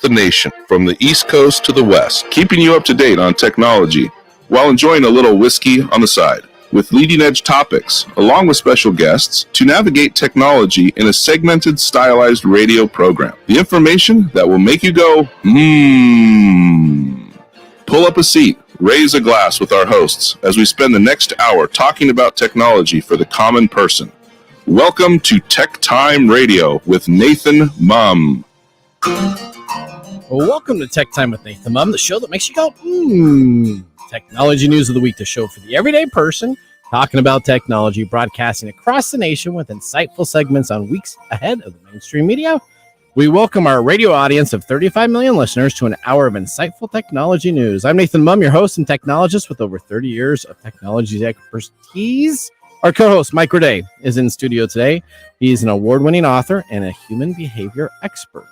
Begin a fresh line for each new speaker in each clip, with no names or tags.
the nation, from the East Coast to the West, keeping you up to date on technology while enjoying a little whiskey on the side, with leading-edge topics, along with special guests, to navigate technology in a segmented, stylized radio program. The information that will make you go, Pull up a seat, raise a glass with our hosts as we spend the next hour talking about technology for the common person. Welcome to TechTime Radio with Nathan Mumm.
Welcome to TechTime with Nathan Mumm, the show that makes you go, Technology news of the week, the show for the everyday person, talking about technology, broadcasting across the nation with insightful segments on weeks ahead of the mainstream media. We welcome our radio audience of 35 million listeners to an hour of insightful technology news. I'm Nathan Mumm, your host and technologist with over 30 years of technology expertise. Our co-host, Mike Raday, is in studio today. He's an award-winning author and a human behavior expert.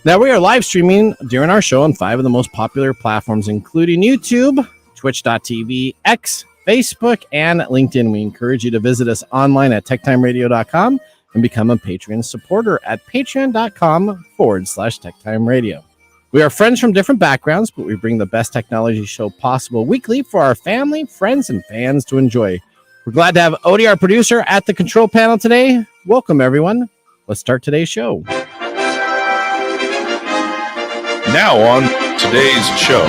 Now, we are live streaming during our show on 5 of the most popular platforms, including YouTube, Twitch.tv, X, Facebook, and LinkedIn. We encourage you to visit us online at techtimeradio.com and become a Patreon supporter at patreon.com/techtimeradio. We are friends from different backgrounds, but we bring the best technology show possible weekly for our family, friends, and fans to enjoy. We're glad to have Odie, our producer, at the control panel today. Welcome, everyone. Let's start today's show.
Now on today's show.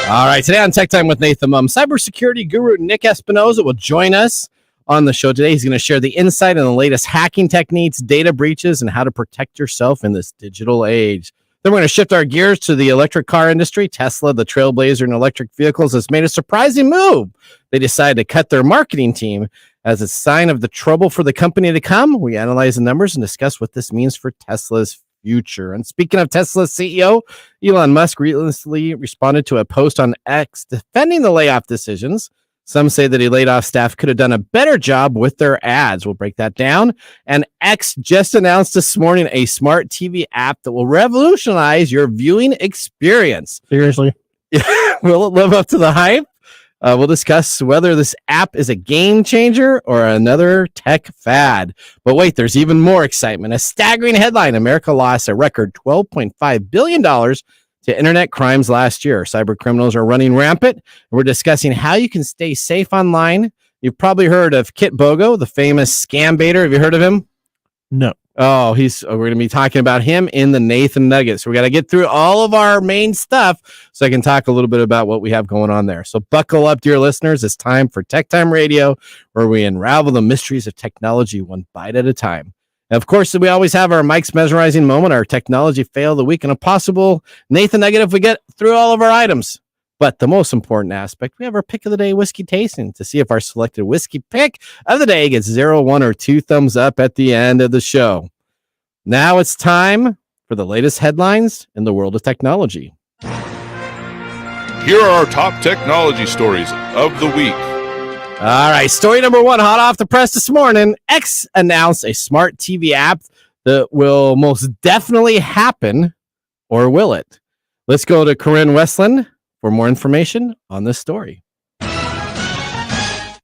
All right, today on Tech Time with Nathan Mumm, cybersecurity guru Nick Espinosa will join us on the show today. He's going to share the insight on the latest hacking techniques, data breaches, and how to protect yourself in this digital age. Then we're going to shift our gears to the electric car industry. Tesla, the trailblazer in electric vehicles, has made a surprising move. They decided to cut their marketing team as a sign of the trouble for the company to come. We analyze the numbers and discuss what this means for Tesla's future. And speaking of Tesla's CEO, Elon Musk recently responded to a post on X defending the layoff decisions. Some say that he laid off staff could have done a better job with their ads. We'll break that down. And X just announced this morning a smart TV app that will revolutionize your viewing experience.
Seriously?
Will it live up to the hype? We'll discuss whether this app is a game changer or another tech fad. But wait, there's even more excitement. A staggering headline: America lost a record $12.5 billion to internet crimes last year. Cyber criminals are running rampant. We're discussing how you can stay safe online. You've probably heard of Kit Bogo, the famous scam baiter. Have you heard of him?
No.
Oh, we're going to be talking about him in the Nathan Nugget. So we got to get through all of our main stuff so I can talk a little bit about what we have going on there. So buckle up, dear listeners. It's time for Tech Time Radio, where we unravel the mysteries of technology one bite at a time. And of course, we always have our Mike's mesmerizing moment, our technology fail of the week, and a possible Nathan Nugget if we get through all of our items. But the most important aspect, we have our pick of the day whiskey tasting to see if our selected whiskey pick of the day gets 0, 1, or 2 thumbs up at the end of the show. Now it's time for the latest headlines in the world of technology.
Here are our top technology stories of the week.
All right, story number 1, hot off the press this morning. X announced a smart TV app that will most definitely happen, or will it? Let's go to Corinne Westland for more information on this story.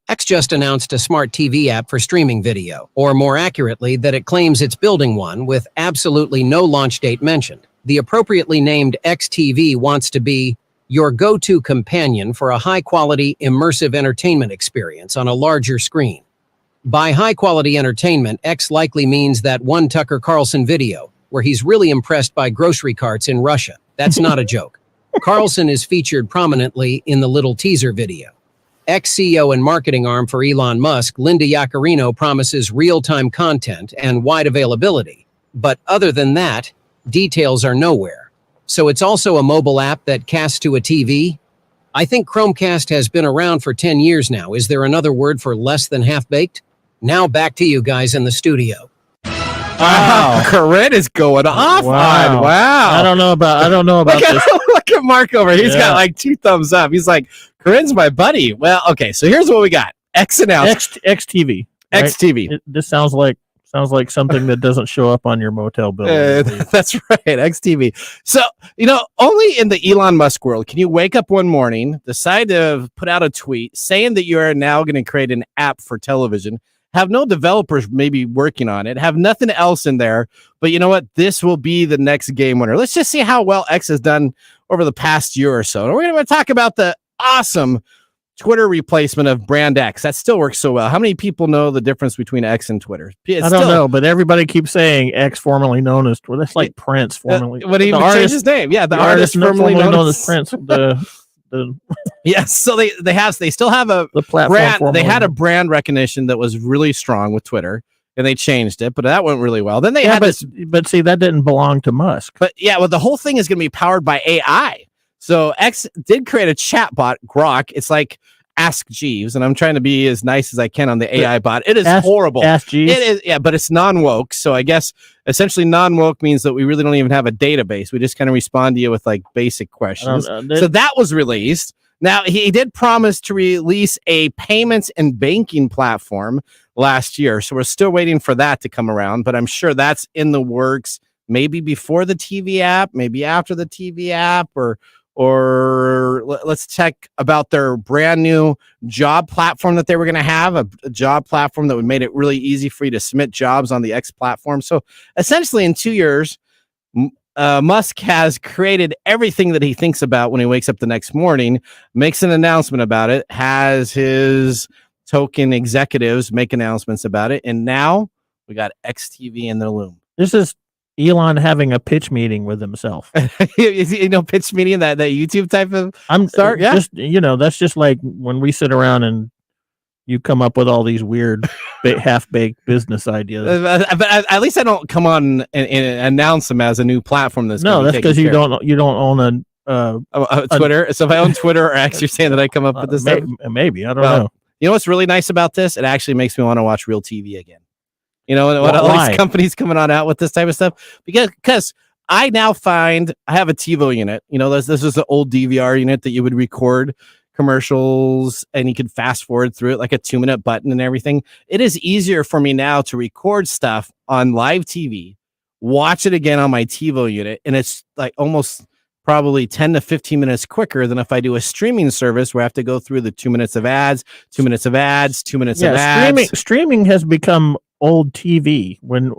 X just announced a smart TV app for streaming video, or more accurately, that it claims it's building one with absolutely no launch date mentioned. The appropriately named X TV wants to be your go-to companion for a high-quality, immersive entertainment experience on a larger screen. By high-quality entertainment, X likely means that one Tucker Carlson video, where he's really impressed by grocery carts in Russia. That's not a joke. Carlson is featured prominently in the little teaser video. Ex-CEO and marketing arm for Elon Musk, Linda Yaccarino, promises real-time content and wide availability. But other than that, details are nowhere. So it's also a mobile app that casts to a TV? I think Chromecast has been around for 10 years now. Is there another word for less than half-baked? Now back to you guys in the studio.
Wow, Corinne is going off.
Wow.
Wow.
I don't know about this.
Look at Mark over here. He's got like 2 thumbs up. He's like, Corinne's my buddy. Well, okay, so here's what we got. X announced.
XTV.
Right? XTV.
This sounds like something that doesn't show up on your motel bill.
That's right, XTV. So, only in the Elon Musk world can you wake up one morning, decide to put out a tweet saying that you are now going to create an app for television, have no developers maybe working on it, have nothing else in there. But you know what? This will be the next game winner. Let's just see how well X has done over the past year or so. And we're going to talk about the awesome Twitter replacement of brand X. That still works so well. How many people know the difference between X and Twitter?
I don't know, but everybody keeps saying X, formerly known as Twitter. That's like Prince, formerly.
What he changed his name? Yeah, the artist formerly known as
Prince.
Yes, so they still have the
platform.
They had a brand recognition that was really strong with Twitter, and they changed it, but that went really well. Then they had
but see, that didn't belong to Musk.
But yeah, well, the whole thing is going to be powered by AI. So X did create a chat bot, Grok. It's like Ask Jeeves, and I'm trying to be as nice as I can on the AI bot. It is horrible.
Ask Jeeves.
It is, yeah, but it's non-woke. So I guess essentially non-woke means that we really don't even have a database. We just kind of respond to you with like basic questions. So that was released. Now, he did promise to release a payments and banking platform last year. So we're still waiting for that to come around, but I'm sure that's in the works, maybe before the TV app, maybe after the TV app, or let's check about their brand new job platform that they were going to have, a job platform that would make it really easy for you to submit jobs on the X platform. So essentially in 2 years, Musk has created everything that he thinks about when he wakes up the next morning, makes an announcement about it, has his token executives make announcements about it, and now we got XTV in the loom.
This is Elon having a pitch meeting with himself.
Pitch meeting, that YouTube type of start. Yeah,
just that's just like when we sit around and you come up with all these weird half-baked business ideas.
But at least I don't come on and announce them as a new platform. That's
because you don't own
a Twitter. So if I own Twitter or X, you're saying that I come up with this stuff?
Maybe I don't know.
You know what's really nice about this? It actually makes me want to watch real TV again. You know what? All these companies coming on out with this type of stuff, because I now find I have a TiVo unit. This is the old DVR unit that you would record commercials and you could fast forward through it like a 2-minute button and everything. It is easier for me now to record stuff on live TV, watch it again on my TiVo unit, and it's like almost probably 10 to 15 minutes quicker than if I do a streaming service where I have to go through the 2 minutes of ads, 2 minutes of ads, 2 minutes of ads.
Streaming has become old TV. When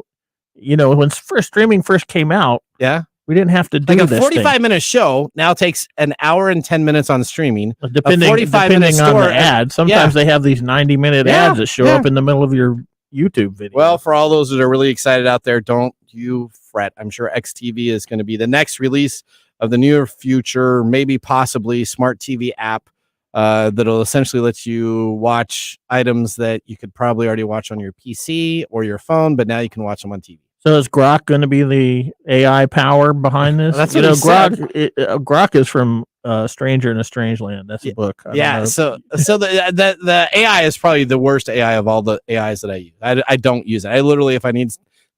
streaming first came out, we didn't have to do
like a 45-minute show now takes an hour and 10 minutes on streaming.
Depending on the ad, sometimes they have these 90-minute ads that show up in the middle of your YouTube video.
Well, for all those that are really excited out there, don't you fret. I'm sure XTV is going to be the next release of the near future, maybe possibly smart TV app that'll essentially let you watch items that you could probably already watch on your PC or your phone, but now you can watch them on TV.
So is Grok going to be the AI power behind this?
That's what
Grok is from Stranger in a Strange Land. That's a book.
So the AI is probably the worst AI of all the AIs that I use. I don't use it. I literally, if I need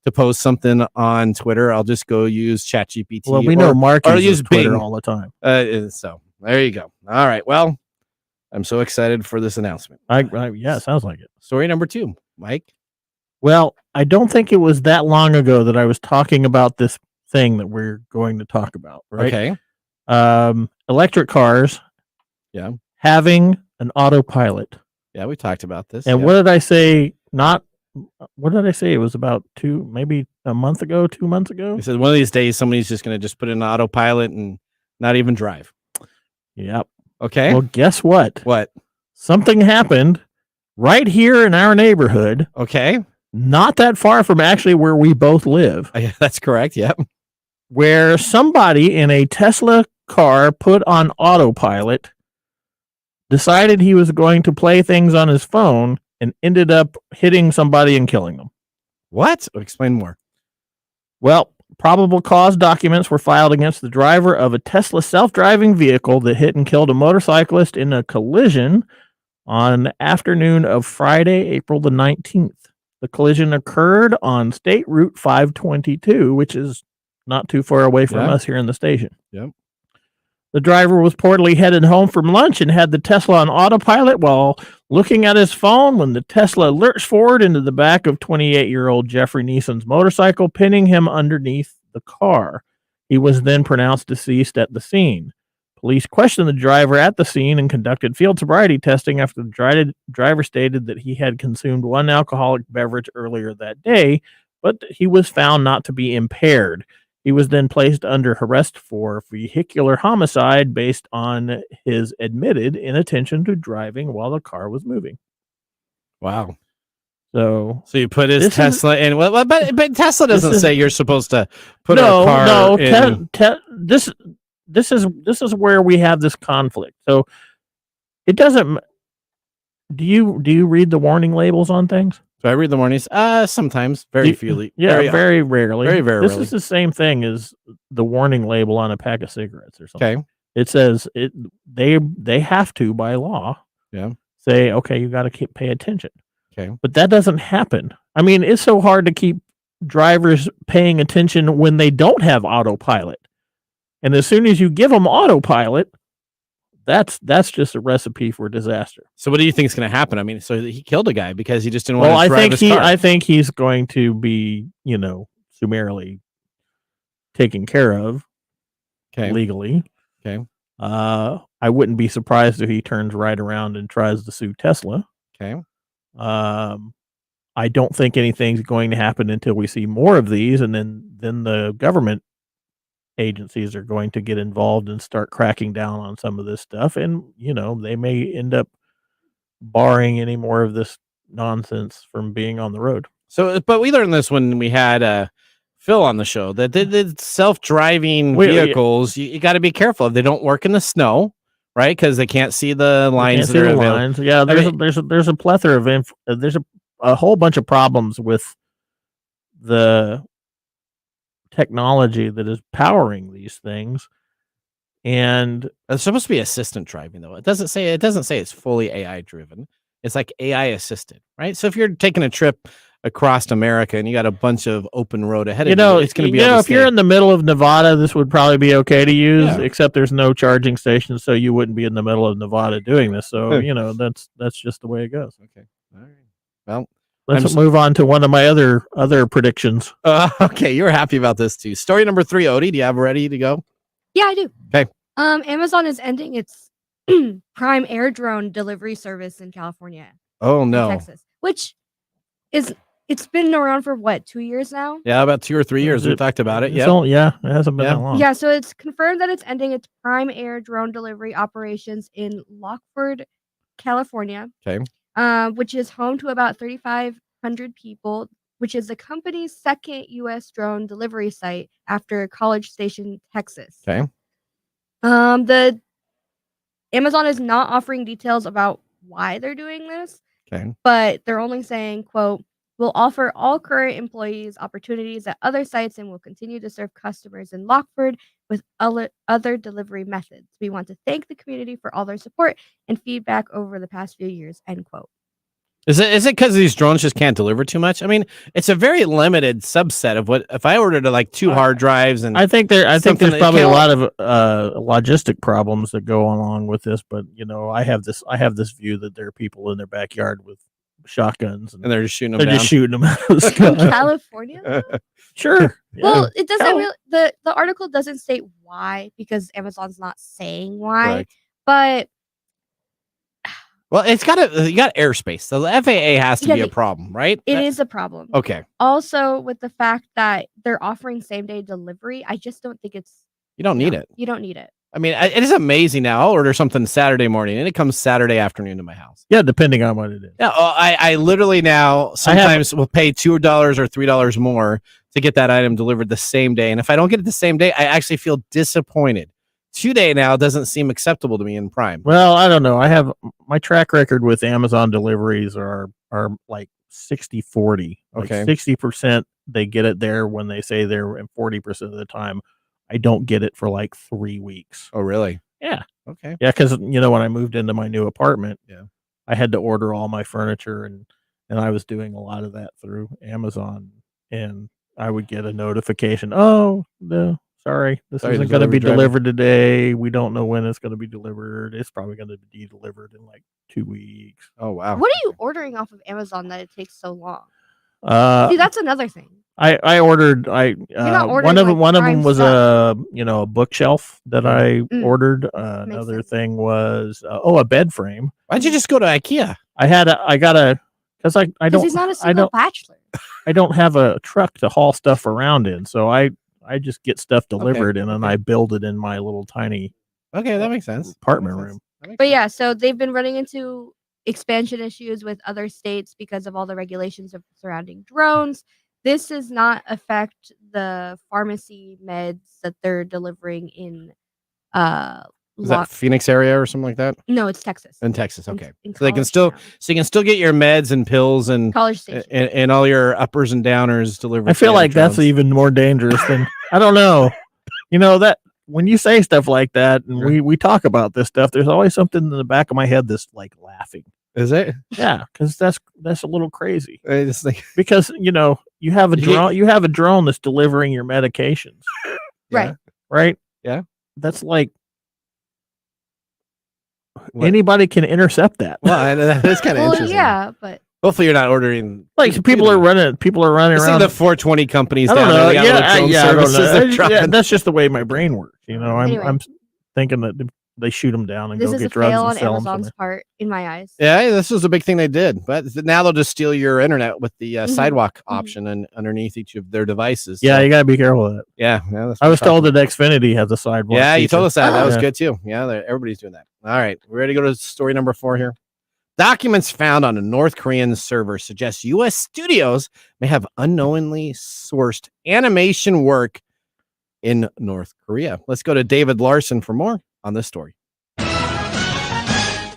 to post something on Twitter, I'll just go use ChatGPT.
Well, we know Mark uses Twitter Bing all the time.
So there you go. All right. Well, I'm so excited for this announcement.
Yeah, sounds like it.
Story number 2, Mike.
Well, I don't think it was that long ago that I was talking about this thing that we're going to talk about, right?
Okay.
Electric cars.
Yeah.
Having an autopilot.
Yeah, we talked about this.
And what did I say? What did I say? It was about 2 months ago.
He said one of these days somebody's just going to just put in an autopilot and not even drive.
Yep.
Okay.
Well, guess what?
What?
Something happened right here in our neighborhood.
Okay.
Not that far from actually where we both live.
That's correct. Yep.
Where somebody in a Tesla car put on autopilot, decided he was going to play things on his phone, and ended up hitting somebody and killing them.
What? Explain more.
Well, probable cause documents were filed against the driver of a Tesla self-driving vehicle that hit and killed a motorcyclist in a collision on the afternoon of Friday, April the 19th. The collision occurred on State Route 522, which is not too far away from us here in the station.
Yep.
The driver was reportedly headed home from lunch and had the Tesla on autopilot while looking at his phone when the Tesla lurched forward into the back of 28-year-old Jeffrey Neeson's motorcycle, pinning him underneath the car. He was then pronounced deceased at the scene. Police questioned the driver at the scene and conducted field sobriety testing after the driver stated that he had consumed one alcoholic beverage earlier that day, but he was found not to be impaired. He was then placed under arrest for vehicular homicide based on his admitted inattention to driving while the car was moving.
Wow.
So
you put his Tesla in. Well, but Tesla doesn't say you're supposed to put a car in.
This is where we have this conflict. So it doesn't. Do you read the warning labels on things?
Do I read the warnings? Sometimes, very few.
Yeah, very rarely.
Very rarely.
This is the same thing as the warning label on a pack of cigarettes or something.
Okay.
It says they have to by law.
Yeah.
Say, okay, you got to pay attention.
Okay.
But that doesn't happen. I mean, it's so hard to keep drivers paying attention when they don't have autopilot. And as soon as you give them autopilot, that's just a recipe for disaster.
So what do you think is going to happen? I mean, so he killed a guy because he just didn't want to drive his car.
I think he's going to be, summarily taken care of legally.
Okay.
I wouldn't be surprised if he turns right around and tries to sue Tesla.
Okay.
I don't think anything's going to happen until we see more of these, and then the government agencies are going to get involved and start cracking down on some of this stuff, and they may end up barring any more of this nonsense from being on the road.
So, but we learned this when we had Phil on the show that the self-driving vehicles, you got to be careful if they don't work in the snow. Right, because they can't see the lines that are available.
Yeah, there's a plethora of there's a whole bunch of problems with the technology that is powering these things, and
it's supposed to be assistant driving though. It doesn't say it's fully AI driven. It's like AI assisted, right? So if you're taking a trip across America and you got a bunch of open road ahead of you, it's going to be
if you're in the middle of Nevada, this would probably be okay to use, except there's no charging stations, so you wouldn't be in the middle of Nevada doing this. So that's just the way it goes.
Okay, all right. Well,
let's move on to one of my other predictions.
Okay, you're happy about this too. Story number 3, Odie. Do you have ready to go?
Yeah, I do.
Okay.
Amazon is ending its Prime Air drone delivery service in California.
Oh no,
Texas, which is. It's been around for 2 years now?
Yeah, about 2 or 3 years. We talked about it.
Yeah, it hasn't been that long.
Yeah, so it's confirmed that it's ending its Prime Air drone delivery operations in Lockford, California.
Okay.
Which is home to about 3,500 people, which is the company's second U.S. drone delivery site after College Station, Texas.
Okay.
The Amazon is not offering details about why they're doing this.
Okay.
But they're only saying, quote, "We'll offer all current employees opportunities at other sites and will continue to serve customers in Lockford with other delivery methods. We want to thank the community for all their support and feedback over the past few years," end quote.
Is it because these drones just can't deliver too much? I mean, it's a very limited subset of what if I ordered 2 hard drives and
I think there's probably a lot of logistic problems that go along with this, but I have this view that there are people in their backyard with shotguns and
they're just shooting them
they're
down.
just shooting them out of the sky.
California?
Sure.
Well, it doesn't really, the article doesn't state why because Amazon's not saying why.
Right.
But
well, you got airspace. So the FAA has to be a problem, right?
It is a problem.
Okay.
Also, with the fact that they're offering same-day delivery, I just don't think it's
you don't need it.
You don't need it.
I mean, it is amazing now. I'll order something Saturday morning and it comes Saturday afternoon to my house.
Yeah, depending on what it is.
Yeah, I literally now sometimes will pay $2 or $3 more to get that item delivered the same day. And if I don't get it the same day, I actually feel disappointed. 2-day now doesn't seem acceptable to me in Prime.
Well, I don't know. I have my track record with Amazon deliveries are like 60-40.
Okay.
60% they get it there when they say they're, and 40% of the time I don't get it for 3 weeks.
Oh, really?
Yeah.
Okay.
Yeah, because when I moved into my new apartment, I had to order all my furniture and I was doing a lot of that through Amazon, and I would get a notification. Oh, no, sorry, this isn't going to be delivered today. We don't know when it's going to be delivered. It's probably going to be delivered in 2 weeks.
Oh, wow.
What are you ordering off of Amazon that it takes so long?
See,
that's another thing.
I ordered
not
one
ordering,
of them
like,
one of
prime
them was
stuff.
a bookshelf that I ordered.
Makes
Another
sense.
thing was a bed frame.
Why'd you just go to IKEA?
I got a because I
Because he's not a single bachelor.
I don't have a truck to haul stuff around in, so I just get stuff delivered and then I build it in my little tiny
Okay, that makes sense.
apartment room.
But yeah, so they've been running into expansion issues with other states because of all the regulations surrounding drones. This does not affect the pharmacy meds that they're delivering in
Is that Phoenix area or something like that?
No, it's Texas.
In Texas, okay.
In
So they can still,
College Town.
so you can still get your meds and pills and
College Station.
and all your uppers and downers delivered.
I feel like that's even more dangerous than I don't know. You know that when you say stuff like that and we talk about this stuff, there's always something in the back of my head that's like laughing.
Is it?
Yeah, because that's a little crazy.
It's like,
because you have a drone, that's delivering your medications,
Right?
Right?
Yeah.
That's like anybody can intercept that.
Well, that is kind of interesting.
Yeah, but
hopefully you're not ordering.
Like people are running around.
The 420 companies.
I don't
down
know.
there,
I don't know. Yeah, that's just the way my brain works. I'm thinking that they shoot them down and
this
go
is
get
a
drugs
fail
and
on
sell
Amazon's
them.
part, in my eyes.
Yeah, this was a big thing they did, but now they'll just steal your internet with the sidewalk option and underneath each of their devices.
Yeah, you gotta be careful of that.
Yeah,
I was told that Xfinity has a sidewalk.
Yeah, you told us that. That was
Yeah.
good too. Yeah, everybody's doing that. All right, we ready to go to story number 4 here? Documents found on a North Korean server suggest U.S. studios may have unknowingly sourced animation work in North Korea. Let's go to David Larson for more on this story.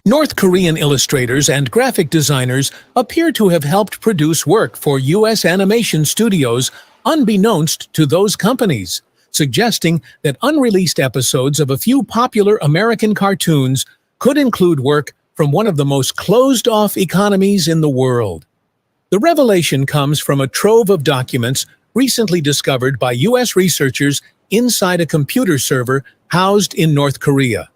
North Korean illustrators and graphic designers appear to have helped produce work for U.S. animation studios unbeknownst to those companies, suggesting that unreleased episodes of a few popular American cartoons could include work from one of the most closed-off economies in the world. The revelation comes from a trove of documents recently discovered by U.S. researchers inside a computer server housed in North Korea.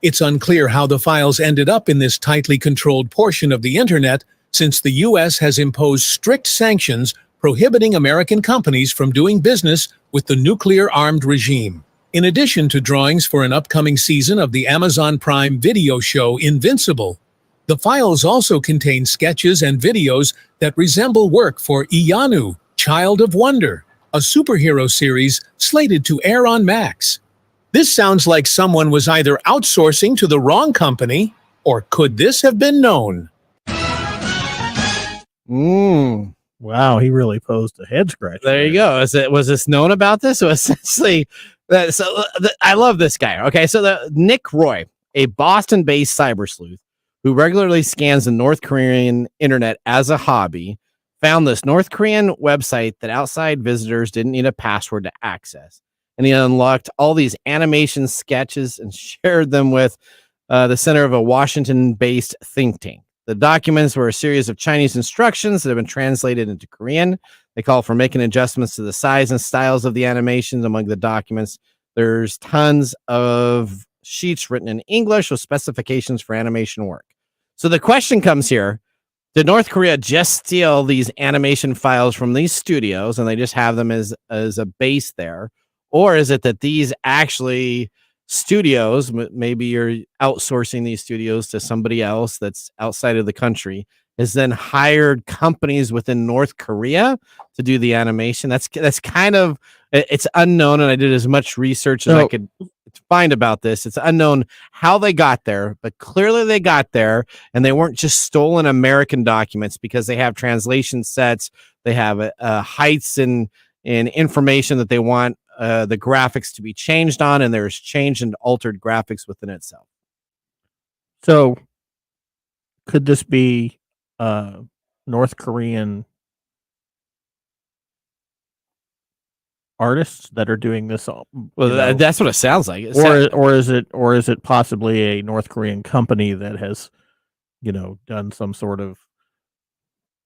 It's unclear how the files ended up in this tightly controlled portion of the internet, since the U.S. has imposed strict sanctions prohibiting American companies from doing business with the nuclear-armed regime. In addition to drawings for an upcoming season of the Amazon Prime video show Invincible, the files also contain sketches and videos that resemble work for Iyanu, Child of Wonder, a superhero series slated to air on Max. This sounds like someone was either outsourcing to the wrong company, or could this have been known?
Wow, he really posed a head scratch.
There you go. Was this known about this? So essentially, I love this guy. Okay, so Nick Roy, a Boston-based cyber sleuth who regularly scans the North Korean internet as a hobby, found this North Korean website that outside visitors didn't need a password to access. And he unlocked all these animation sketches and shared them with the center of a Washington-based think tank. The documents were a series of Chinese instructions that have been translated into Korean. They call for making adjustments to the size and styles of the animations. Among the documents, there's tons of sheets written in English with specifications for animation work. So the question comes here: did North Korea just steal these animation files from these studios and they just have them as a base there? Or is it that these actually studios, maybe you're outsourcing these studios to somebody else that's outside of the country, has then hired companies within North Korea to do the animation? That's kind of, it's unknown, and I did as much research as I could find about this. It's unknown how they got there, but clearly they got there, and they weren't just stolen American documents, because they have translation sets, they have heights and information that they want the graphics to be changed on, and there's changed and altered graphics within itself.
So could this be North Korean artists that are doing this?
Well, that's what it sounds like.
Or is it possibly a North Korean company that has, done some sort of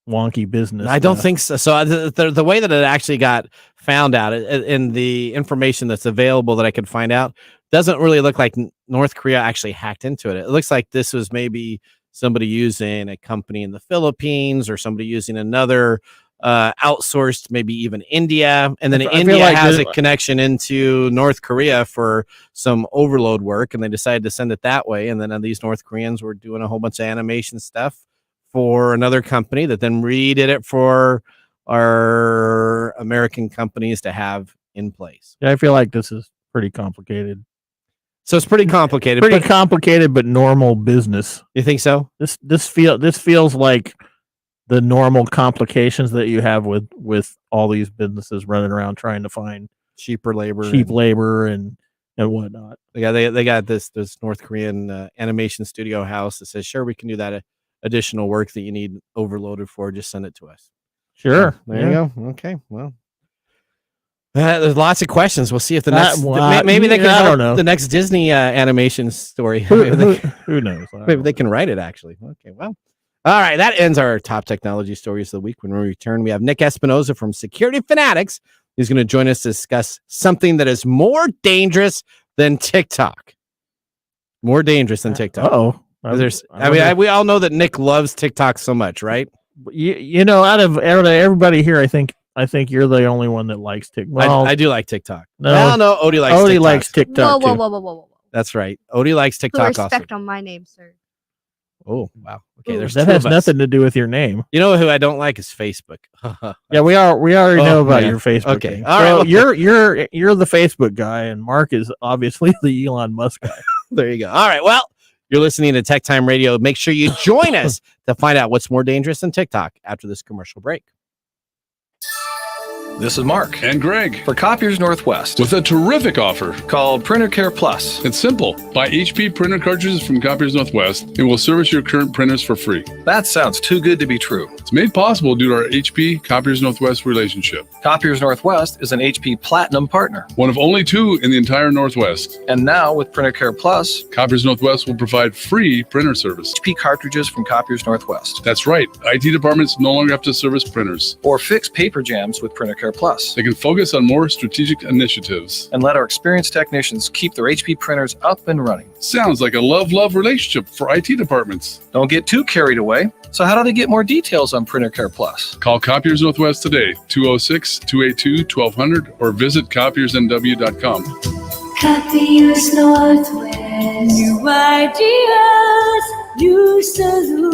wonky business?
I don't think so. So the way that it actually got found out in the information that's available that I could find out doesn't really look like North Korea actually hacked into it. It looks like this was maybe somebody using a company in the Philippines or somebody using another outsourced maybe even India, and then
I feel
India
like
has
this-
a connection into North Korea for some overload work, and they decided to send it that way. And then these North Koreans were doing a whole bunch of animation stuff for another company that then redid it for our American companies to have in place.
Yeah, I feel like this is pretty complicated.
So it's pretty complicated.
Pretty
but
complicated, but normal business.
you think so?
This feels like the normal complications that you have with all these businesses running around trying to find
Cheaper labor.
cheap labor and whatnot.
They got this North Korean animation studio house that says, sure, we can do that additional work that you need overloaded for. Just send it to us.
Sure.
There you go. Okay. Well, there's lots of questions. We'll see if the next maybe they can
I
help
don't know.
the next Disney animation story.
Who knows?
Maybe they can write it actually. Okay. Well, all right. That ends our top technology stories of the week. When we return, we have Nick Espinosa from Security Fanatics. He's going to join us to discuss something that is more dangerous than TikTok. More dangerous than TikTok.
Oh,
we all know that Nick loves TikTok so much, right?
you know, out of everybody here, I think you're the only one that likes TikTok. Well,
I do like TikTok.
No.
Well, no, Odie likes TikTok.
likes TikTok.
Whoa,
too.
whoa, whoa, whoa, whoa, whoa.
That's right. Odie likes
Put
TikTok also.
respect on my name, sir.
Oh, wow. Okay, there's
that
two
has
of us.
nothing to do with your name.
You know who I don't like is Facebook.
Yeah, we already know about
man.
your Facebook.
Okay.
Thing.
All
So
right.
you're the Facebook guy, and Mark is obviously the Elon Musk guy.
There you go. All right. Well, you're listening to Tech Time Radio. Make sure you join us to find out what's more dangerous than TikTok after this commercial break.
This is Mark
And Greg,
for Copiers Northwest
with a terrific offer.
called Printer Care Plus.
It's simple. Buy HP printer cartridges from Copiers Northwest and we'll service your current printers for free.
That sounds too good to be true.
It's made possible due to our HP Copiers Northwest relationship.
Copiers Northwest is an HP Platinum partner.
One of only two in the entire Northwest.
And now with Printer Care Plus,
Copiers Northwest will provide free printer service.
HP cartridges from Copiers Northwest.
That's right. IT departments no longer have to service printers.
Or fix paper jams with Printer Care Plus.
They can focus on more strategic initiatives.
And let our experienced technicians keep their HP printers up and running.
Sounds like a love-love relationship for IT departments.
Don't get too carried away. So how do they get more details on Printer Care Plus?
Call Copiers Northwest today, 206-282-1200, or visit copiersnw.com.
Copiers Northwest. New ideas, new solutions.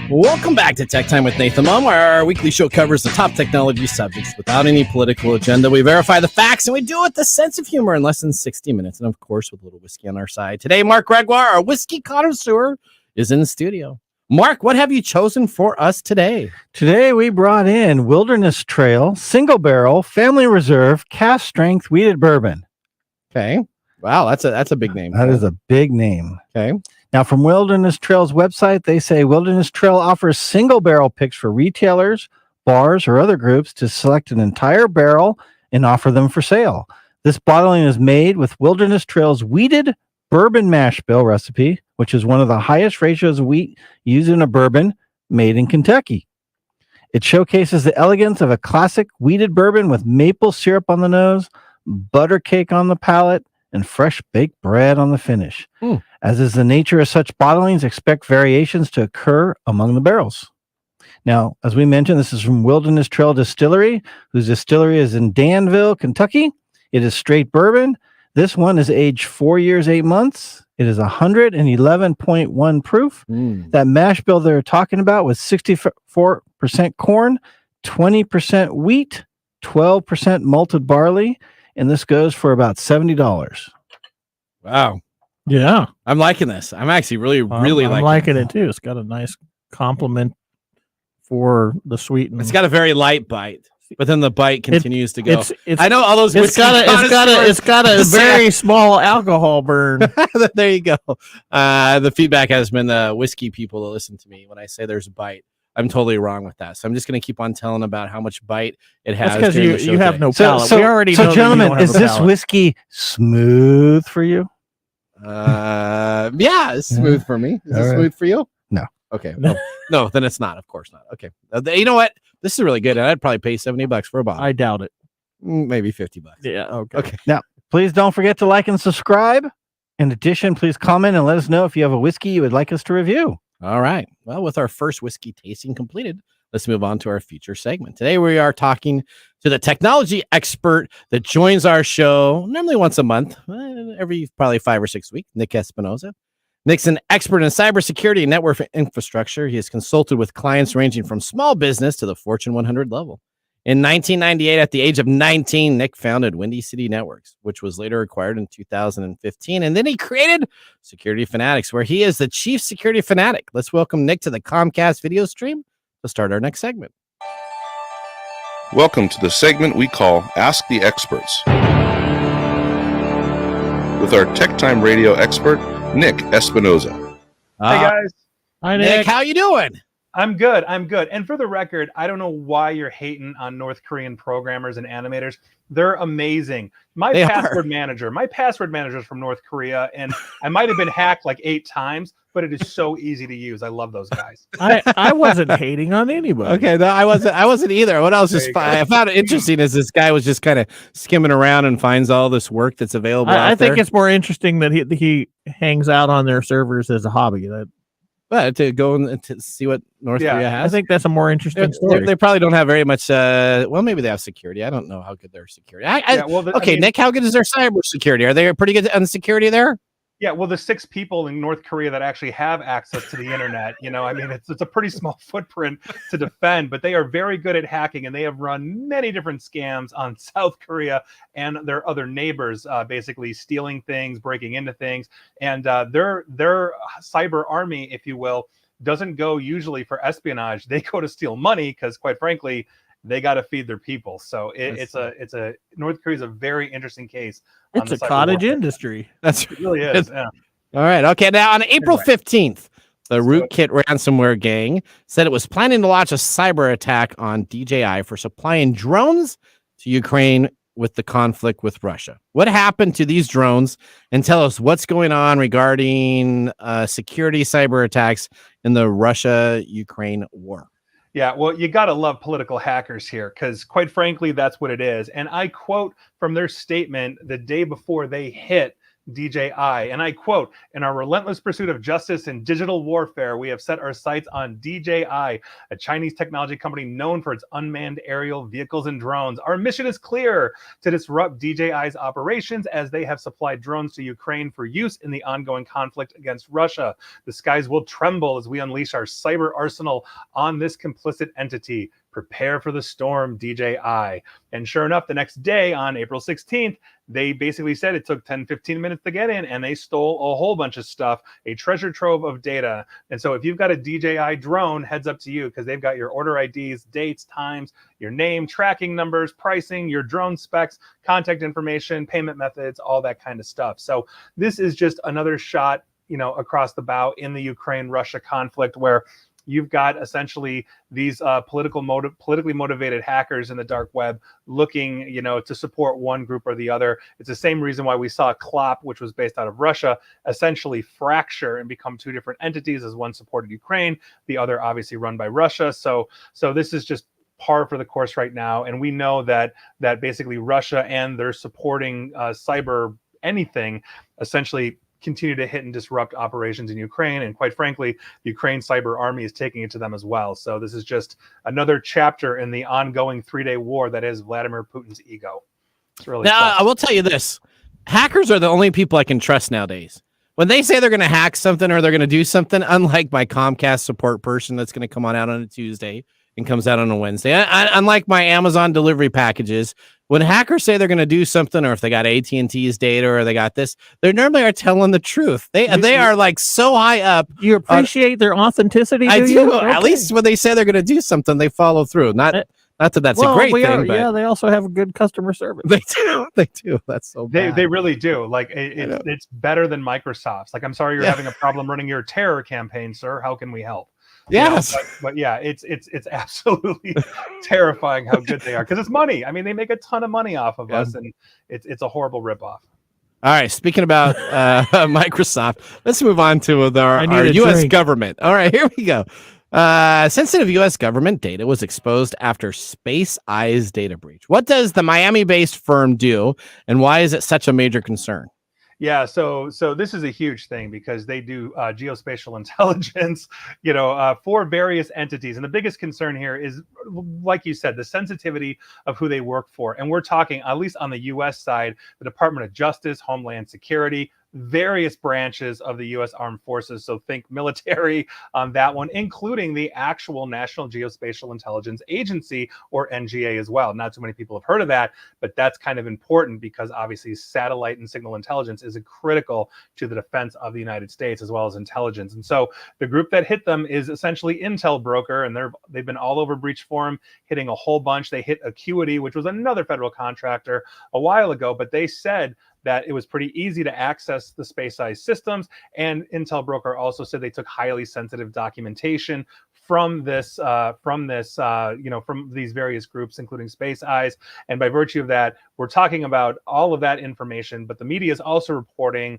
Welcome back to Tech Time with Nathan Mumm, where our weekly show covers the top technology subjects without any political agenda. We verify the facts, and we do it with a sense of humor in less than 60 minutes. And, of course, with a little whiskey on our side. Today, Mark Gregoire, our whiskey connoisseur, is in the studio. Mark, what have you chosen for us today?
Today we brought in Wilderness Trail, Single Barrel, Family Reserve, Cast Strength Wheated Bourbon.
Okay. Wow, that's a big name.
That is a big name.
Okay.
Now, from Wilderness Trail's website, they say Wilderness Trail offers single barrel picks for retailers, bars, or other groups to select an entire barrel and offer them for sale. This bottling is made with Wilderness Trail's wheated bourbon mash bill recipe, which is one of the highest ratios of wheat used in a bourbon made in Kentucky. It showcases the elegance of a classic wheated bourbon with maple syrup on the nose, butter cake on the palate, and fresh baked bread on the finish. As is the nature of such bottlings, expect variations to occur among the barrels. Now, as we mentioned, this is from Wilderness Trail Distillery, whose distillery is in Danville, Kentucky. It is straight bourbon. This one is aged 4 years, 8 months. It is 111.1 proof. That mash bill they're talking about was 64% corn, 20% wheat, 12% malted barley, and this goes for about $70.
Wow.
Yeah,
I'm liking this. I'm actually really
I'm liking it too. It's got a nice compliment for the sweet.
It's got a very light bite, but then the bite continues to go.
It's
I know all those.
It's got a very small alcohol burn.
There you go. The feedback has been the whiskey people that listen to me when I say there's a bite. I'm totally wrong with that. So I'm just going to keep on telling about how much bite it has.
That's because you have no palate.
So,
we already know that you
gentlemen,
don't have
is
a
this
palate.
whiskey smooth for you?
Yeah, it's smooth for me. Is it smooth for you?
No.
Okay. Well, no, then it's not. Of course not. Okay. You know what? This is really good. And I'd probably pay $70 for a bottle.
I doubt it.
Maybe $50.
Yeah. Okay.
Okay.
Now, please don't forget to like and subscribe. In addition, please comment and let us know if you have a whiskey you would like us to review.
All right. Well, with our first whiskey tasting completed, let's move on to our feature segment. Today, we are talking to the technology expert that joins our show normally once a month, every probably 5 or 6 weeks, Nick Espinosa. Nick's an expert in cybersecurity and network infrastructure. He has consulted with clients ranging from small business to the Fortune 100 level. In 1998, at the age of 19, Nick founded Windy City Networks, which was later acquired in 2015. And then he created Security Fanatics, where he is the chief security fanatic. Let's welcome Nick to the Comcast video stream to start our next segment.
Welcome to the segment we call Ask the Experts, with our TechTime radio expert, Nick Espinosa.
Hey guys.
Hi,
Nick, how you doing?
I'm good. And for the record, I don't know why you're hating on North Korean programmers and animators. They're amazing. My password manager is from North Korea, and I might have been hacked like 8 times, but it is so easy to use. I love those guys.
I wasn't hating on anybody.
Okay, no, I wasn't either. What else is I found it interesting is this guy was just kind of skimming around and finds all this work that's available.
I think it's more interesting that he hangs out on their servers as a hobby.
But to go and to see what North Korea has,
I think that's a more interesting story.
They probably don't have very much. Well, maybe they have security. I don't know how good their security. Nick, how good is their cybersecurity? Are they pretty good on security there?
Yeah, well, the 6 people in North Korea that actually have access to the internet, it's a pretty small footprint to defend, but they are very good at hacking, and they have run many different scams on South Korea and their other neighbors, basically stealing things, breaking into things, and their cyber army, if you will, doesn't go usually for espionage. They go to steal money because, quite frankly, they got to feed their people. So North Korea is a very interesting case.
It's a cottage industry.
It really is. Yeah.
All right. Okay. Now, on April 15th, the Rootkit ransomware gang said it was planning to launch a cyber attack on DJI for supplying drones to Ukraine with the conflict with Russia. What happened to these drones? And tell us what's going on regarding security cyber attacks in the Russia-Ukraine war.
Yeah, well, you got to love political hackers here because, quite frankly, that's what it is. And I quote from their statement the day before they hit DJI, and I quote, "In our relentless pursuit of justice in digital warfare, we have set our sights on DJI, a Chinese technology company known for its unmanned aerial vehicles and drones. Our mission is clear: to disrupt DJI's operations as they have supplied drones to Ukraine for use in the ongoing conflict against Russia. The skies will tremble as we unleash our cyber arsenal on this complicit entity. Prepare for the storm, DJI." And sure enough, the next day on April 16th, they basically said it took 10-15 minutes to get in, and they stole a whole bunch of stuff, a treasure trove of data. And so if you've got a DJI drone, heads up to you, because they've got your order IDs, dates, times, your name, tracking numbers, pricing, your drone specs, contact information, payment methods, all that kind of stuff. So this is just another shot, across the bow in the Ukraine-Russia conflict, where you've got essentially these politically motivated hackers in the dark web looking, to support one group or the other. It's the same reason why we saw Clop, which was based out of Russia, essentially fracture and become 2 different entities, as one supported Ukraine, the other obviously run by Russia. So this is just par for the course right now. And we know that basically Russia and their supporting cyber anything essentially continue to hit and disrupt operations in Ukraine. And quite frankly, the Ukraine cyber army is taking it to them as well. So this is just another chapter in the ongoing 3-day war that is Vladimir Putin's ego. It's really
I will tell you this. Hackers are the only people I can trust nowadays. When they say they're going to hack something or they're going to do something, unlike my Comcast support person that's going to come out on a Tuesday and comes out on a Wednesday, unlike my Amazon delivery packages, when hackers say they're going to do something, or if they got AT&T's data or they got this, they normally are telling the truth. They are like so high up.
You appreciate their authenticity?
I do. Okay. At least when they say they're going to do something, they follow through. Not that that's a great thing. But
they also have a good customer service.
They do. That's so bad.
They really do. Like it's better than Microsoft's. Like, I'm sorry you're having a problem running your terror campaign, sir. How can we help?
Yes,
but yeah, it's absolutely terrifying how good they are, because it's money. I mean, they make a ton of money off of us, and it's a horrible ripoff.
All right, speaking about Microsoft, let's move on to our U.S. government. All right, here we go. Sensitive U.S. government data was exposed after Space Eyes data breach. What does the Miami-based firm do, and why is it such a major concern?
Yeah, so this is a huge thing because they do geospatial intelligence, for various entities, and the biggest concern here is, like you said, the sensitivity of who they work for, and we're talking, at least on the U.S. side, the Department of Justice, Homeland Security, various branches of the U.S. Armed Forces. So think military on that one, including the actual National Geospatial Intelligence Agency, or NGA, as well. Not too many people have heard of that, but that's kind of important because obviously satellite and signal intelligence is critical to the defense of the United States as well as intelligence. And so the group that hit them is essentially Intel Broker, and they've been all over Breach Forum, hitting a whole bunch. They hit Acuity, which was another federal contractor a while ago, but they said that it was pretty easy to access the space-size systems. And Intel Broker also said they took highly sensitive documentation from these various groups, including Space Eyes. And by virtue of that, we're talking about all of that information, but the media is also reporting,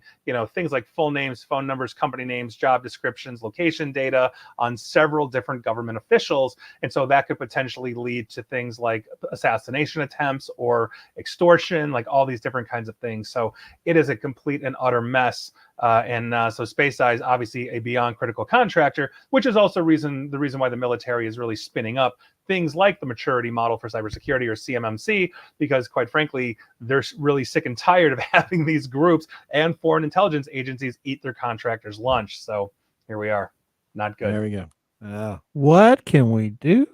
things like full names, phone numbers, company names, job descriptions, location data on several different government officials. And so that could potentially lead to things like assassination attempts or extortion, like all these different kinds of things. So it is a complete and utter mess. So Space Eyes, obviously a beyond critical contractor, which is also the reason why the military is really spinning up things like the maturity model for cybersecurity, or CMMC, because quite frankly, they're really sick and tired of having these groups and foreign intelligence agencies eat their contractors' lunch. So here we are. Not good.
There we go.
What can we do?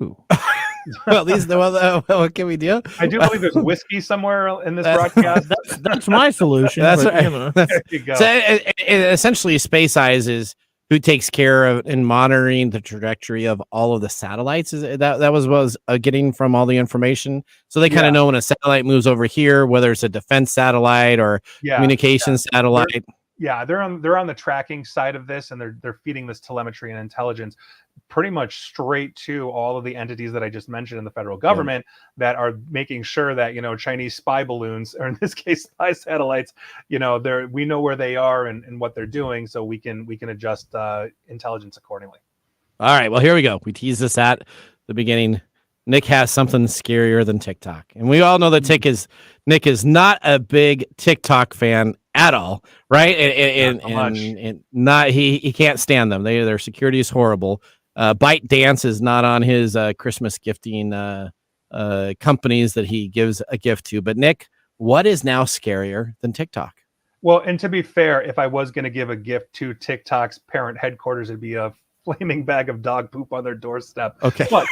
Well, what can we do?
I do believe there's whiskey somewhere in this broadcast.
That's my solution.
That's
but,
right.
There you go.
So essentially, Space Eyes is who takes care of and monitoring the trajectory of all of the satellites. Is that was getting from all the information? So they kind of know when a satellite moves over here, whether it's a defense satellite or communications satellite.
They're on the tracking side of this, and they're feeding this telemetry and intelligence pretty much straight to all of the entities that I just mentioned in the federal government that are making sure that Chinese spy balloons, or in this case spy satellites, we know where they are and what they're doing, so we can adjust intelligence accordingly.
All right, well, here we go. We teased this at the beginning. Nick has something scarier than TikTok, and we all know that Nick is not a big TikTok fan at all, right? And not he can't stand them. Their security is horrible. ByteDance is not on his Christmas gifting companies that he gives a gift to. But Nick, what is now scarier than TikTok?
Well, and to be fair, if I was going to give a gift to TikTok's parent headquarters, it'd be a flaming bag of dog poop on their doorstep.
Okay.
But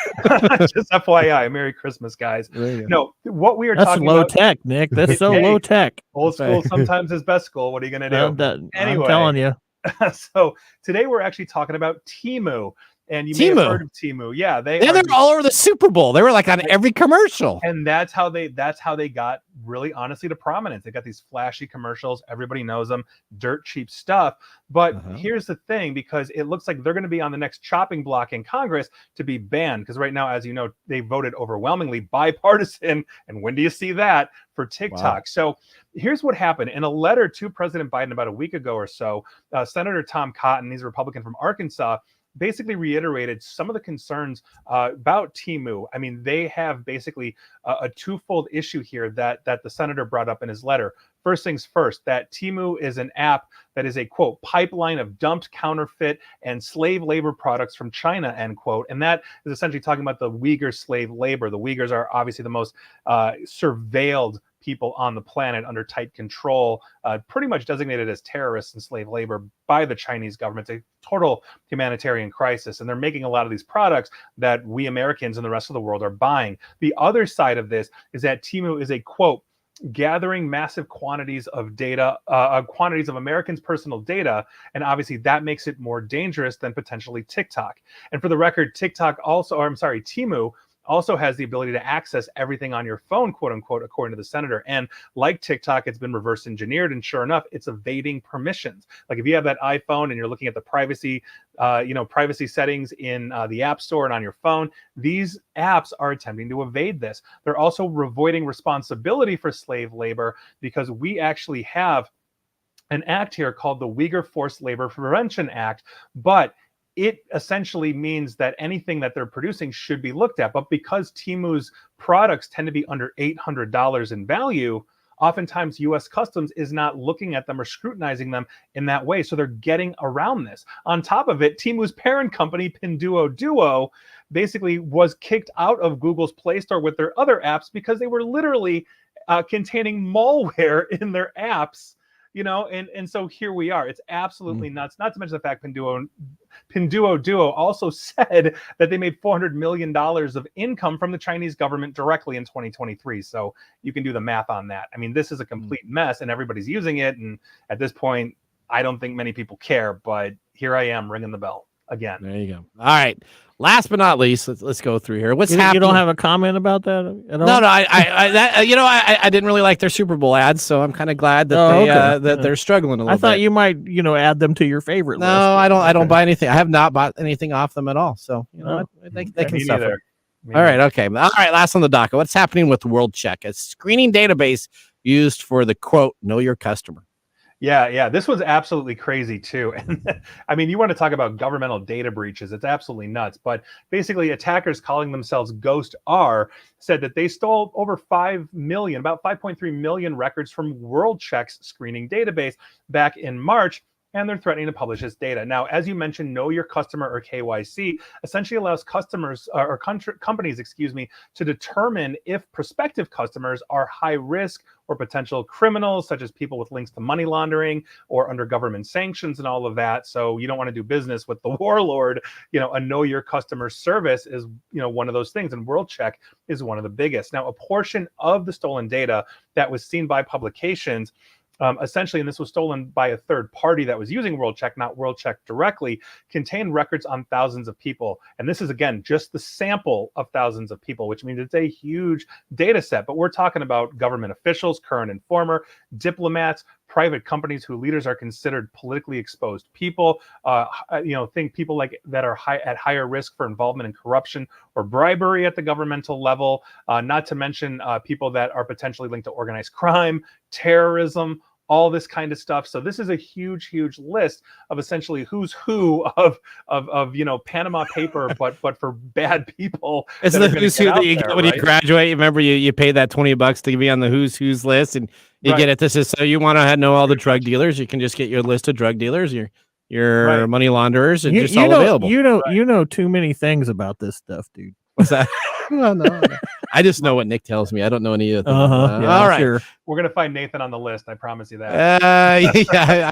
just FYI, Merry Christmas, guys. No, what we are talking
low
about.
That's low tech, Nick. That's so low tech.
Old school sometimes is best school. What are you going to do? Anyway,
I'm telling you.
So today we're actually talking about Temu. And you may have heard of Temu. Yeah, they're
all over the Super Bowl. They were like on every commercial.
And that's how they got really honestly to prominence. They got these flashy commercials. Everybody knows them. Dirt cheap stuff. But here's the thing, because it looks like they're going to be on the next chopping block in Congress to be banned. Because right now, as you know, they voted overwhelmingly bipartisan. And when do you see that for TikTok? Wow. So here's what happened. In a letter to President Biden about a week ago or so, Senator Tom Cotton, he's a Republican from Arkansas, basically reiterated some of the concerns about Temu. I mean, they have basically a twofold issue here that the senator brought up in his letter. First things first, that Temu is an app that is a, quote, pipeline of dumped counterfeit and slave labor products from China, end quote. And that is essentially talking about the Uyghur slave labor. The Uyghurs are obviously the most surveilled people on the planet, under tight control, pretty much designated as terrorists and slave labor by the Chinese government. It's a total humanitarian crisis, and they're making a lot of these products that we Americans and the rest of the world are buying. The other side of this is that Temu is a, quote, gathering massive quantities of data, quantities of Americans' personal data, and obviously that makes it more dangerous than potentially TikTok. And for the record, Temu also has the ability to access everything on your phone, quote unquote, according to the senator. And like TikTok, it's been reverse engineered, and sure enough, it's evading permissions. Like if you have that iPhone and you're looking at the privacy settings in the App Store and on your phone, these apps are attempting to evade this. They're also avoiding responsibility for slave labor, because we actually have an act here called the Uyghur Forced Labor Prevention Act, but it essentially means that anything that they're producing should be looked at. But because Temu's products tend to be under $800 in value, oftentimes U.S. Customs is not looking at them or scrutinizing them in that way. So they're getting around this. On top of it, Temu's parent company, Pinduoduo, basically was kicked out of Google's Play Store with their other apps because they were literally containing malware in their apps. And so here we are. It's absolutely nuts. Not to mention the fact Pinduoduo also said that they made $400 million of income from the Chinese government directly in 2023. So you can do the math on that. I mean, this is a complete mess, and everybody's using it. And at this point, I don't think many people care. But here I am ringing the bell again.
There you go. All right. Last but not least, let's go through here. What's happening?
You don't have a comment about that at all?
No. I didn't really like their Super Bowl ads, so I'm kind of glad that they're struggling a little bit.
I thought you might, add them to your favorite list.
No, I don't buy anything. I have not bought anything off them at all. So they can suffer. All right. Okay. All right. Last on the docket. What's happening with WorldCheck, a screening database used for the quote "Know Your Customer"?
Yeah. This was absolutely crazy too. And I mean, you want to talk about governmental data breaches. It's absolutely nuts. But basically, attackers calling themselves Ghost R said that they stole over 5 million, about 5.3 million records from WorldCheck's screening database back in March. And they're threatening to publish this data. Now, as you mentioned, Know Your Customer, or KYC, essentially allows customers or companies, to determine if prospective customers are high risk or potential criminals, such as people with links to money laundering or under government sanctions and all of that. So you don't want to do business with the warlord. A Know Your Customer service is, one of those things, and WorldCheck is one of the biggest. Now, a portion of the stolen data that was seen by publications, essentially, and this was stolen by a third party that was using WorldCheck, not WorldCheck directly, contained records on thousands of people. And this is, again, just the sample of thousands of people, which means it's a huge data set. But we're talking about government officials, current and former, diplomats, private companies whose leaders are considered politically exposed people, think people like that are at higher risk for involvement in corruption or bribery at the governmental level, not to mention people that are potentially linked to organized crime, terrorism, all this kind of stuff. So this is a huge list of essentially who's who of Panama paper, but for bad people.
It's the who's who that you get when you graduate. Remember, you pay that $20 to be on the who's list, and you get it. This is so you want to know all the drug dealers. You can just get your list of drug dealers, your money launderers, and just all available.
You know too many things about this stuff, dude.
What's that? No. I just know what Nick tells me. I don't know any of them.
All right. Sure.
We're going to find Nathan on the list. I promise you that.
I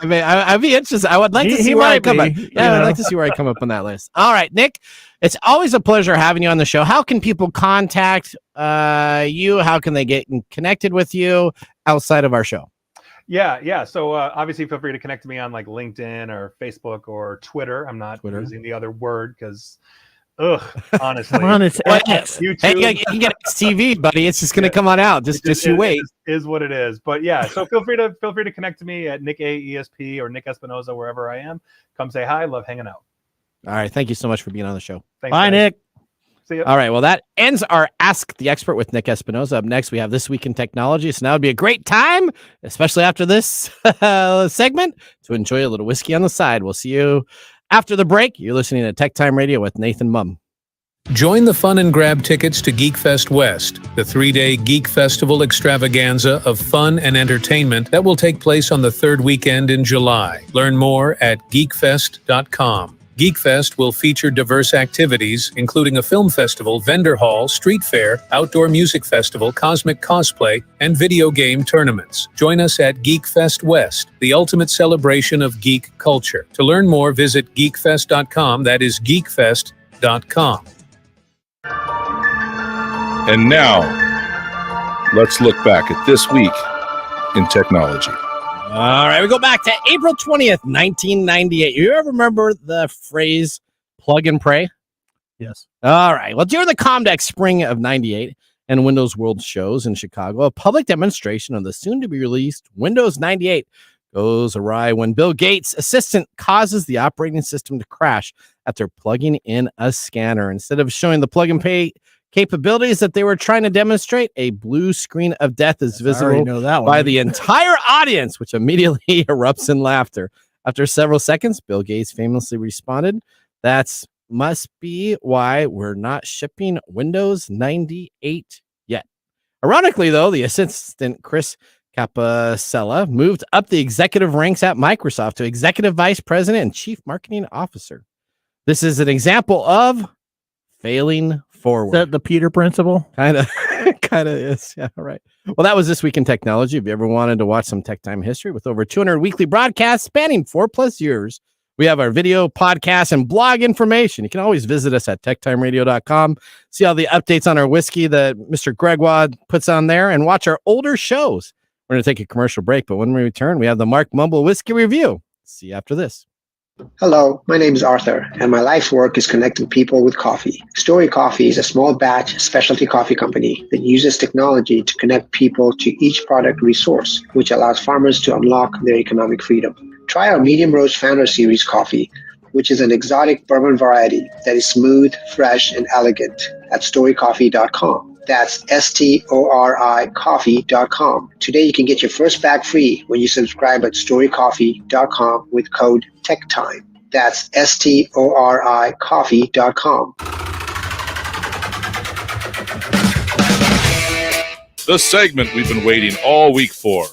mean, I'd be interested. I would like to see where I come up. Yeah, I'd like to see where I come up on that list. All right, Nick, it's always a pleasure having you on the show. How can people contact you? How can they get connected with you outside of our show?
Yeah. So obviously, feel free to connect to me on like LinkedIn or Facebook or Twitter. I'm not using the other word because... honestly.
Come on, it's X.
YouTube.
Hey, you can get TV, buddy. It's just going to come on out. Just you wait.
Is what it is. But yeah, so feel free to connect to me at Nick ESP or Nick Espinosa, wherever I am. Come say hi. Love hanging out.
All right. Thank you so much for being on the show.
Thanks,
bye,
guys.
Nick.
See ya.
All right. Well, that ends our Ask the Expert with Nick Espinosa. Up next, we have This Week in Technology. So now would be a great time, especially after this segment, to enjoy a little whiskey on the side. We'll see you after the break. You're listening to Tech Time Radio with Nathan Mumm.
Join the fun and grab tickets to GeekFest West, the 3-day Geek Festival extravaganza of fun and entertainment that will take place on the third weekend in July. Learn more at geekfest.com. GeekFest will feature diverse activities, including a film festival, vendor hall, street fair, outdoor music festival, cosmic cosplay, and video game tournaments. Join us at GeekFest West, the ultimate celebration of geek culture. To learn more, visit geekfest.com. That is geekfest.com.
And now, let's look back at this week in technology.
All right, we go back to April 20th, 1998. You ever remember the phrase plug and pray?
Yes.
All right. Well, during the Comdex spring of 98 and Windows World shows in Chicago, a public demonstration of the soon-to-be-released Windows 98 goes awry when Bill Gates' assistant causes the operating system to crash after plugging in a scanner. Instead of showing the plug and pay capabilities that they were trying to demonstrate, a blue screen of death is visible by the entire audience, which immediately erupts in laughter. After several seconds, Bill Gates famously responded, "That must be why we're not shipping Windows 98 yet." Ironically, though, the assistant Chris Capicella moved up the executive ranks at Microsoft to executive vice president and chief marketing officer. This is an example of failing forward.
Is that the Peter principle?
Kind of is. Yeah, right. Well, that was This Week in Technology. If you ever wanted to watch some Tech Time history with over 200 weekly broadcasts spanning 4+ years, we have our video, podcast, and blog information. You can always visit us at techtimeradio.com, see all the updates on our whiskey that Mr. Gregoire puts on there, and watch our older shows. We're going to take a commercial break, but when we return, we have the Mark Mumble Whiskey Review. See you after this.
Hello, my name is Arthur, and my life's work is connecting people with coffee. Story Coffee is a small batch specialty coffee company that uses technology to connect people to each product resource, which allows farmers to unlock their economic freedom. Try our Medium Roast Founder Series coffee, which is an exotic bourbon variety that is smooth, fresh, and elegant at storycoffee.com. That's STORI coffee.com. Today you can get your first bag free when you subscribe at storycoffee.com with code TechTime. That's STORI coffee.com.
The segment we've been waiting all week for.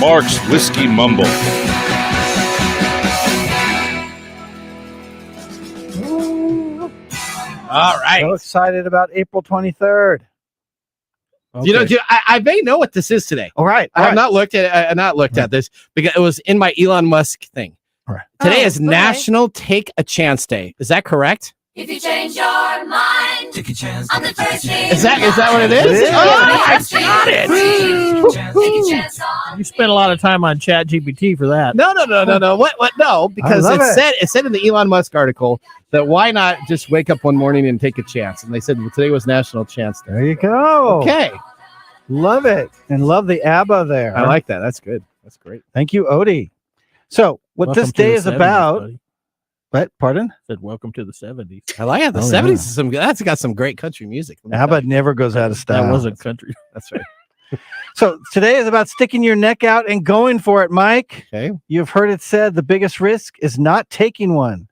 Mark's Whiskey Mumble.
All right.
So excited about April 23rd.
Okay. You know, I may know what this is today.
All right.
I have not looked at this because it was in my Elon Musk thing.
All right.
Today is National Take a Chance Day. Is that correct?
If you change your mind, take a chance on the first day.
Is that what it is?
It is.
Oh, I got it.
You spent a lot of time on ChatGPT for that.
No. What? No, because it said in the Elon Musk article that why not just wake up one morning and take a chance? And they said today was National Chance Day.
There you go.
Okay.
Love it. And love the ABBA there.
I like that. That's good. That's great.
Thank you, Odie. So what
Welcome
this
to
day
the
is
70s,
about.
buddy.
What? Pardon?
Said welcome to the 70s.
I like it. The 70s is that's got some great country music.
ABBA never goes out of style.
That wasn't country.
That's right.
So today is about sticking your neck out and going for it, Mike.
Okay.
You've heard it said the biggest risk is not taking one.